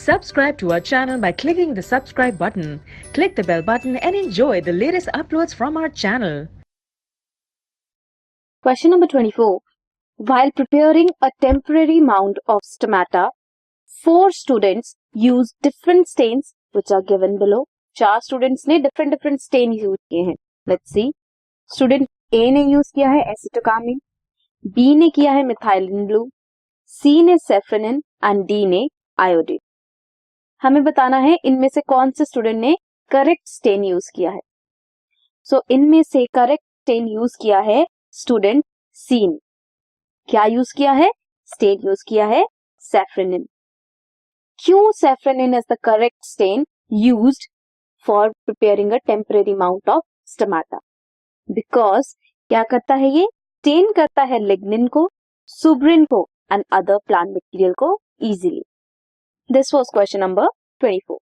Subscribe to our channel by clicking the subscribe button. Click the bell button and enjoy the latest uploads from our channel. Question number 24. While preparing a temporary mound of stomata, 4 students use different stains which are given below. 4 students ने different stain use किए हैं. Let's see. Student A ने use किया है acetocamine, B ने किया है methylene blue, C ने saffronin and D ने iodine. हमें बताना है इनमें से कौन से स्टूडेंट ने करेक्ट स्टेन यूज किया है. सो इनमें से करेक्ट स्टेन यूज किया है स्टूडेंट सी ने. क्या यूज किया है? स्टेन यूज किया है सैफ्रोनिन. क्यों safranin is the correct stain used for preparing a temporary mount of stomata? Because क्या करता है ये? स्टेन करता है लिग्निन को, सुब्रिन को एंड अदर प्लांट मटेरियल को easily. This was question number 24.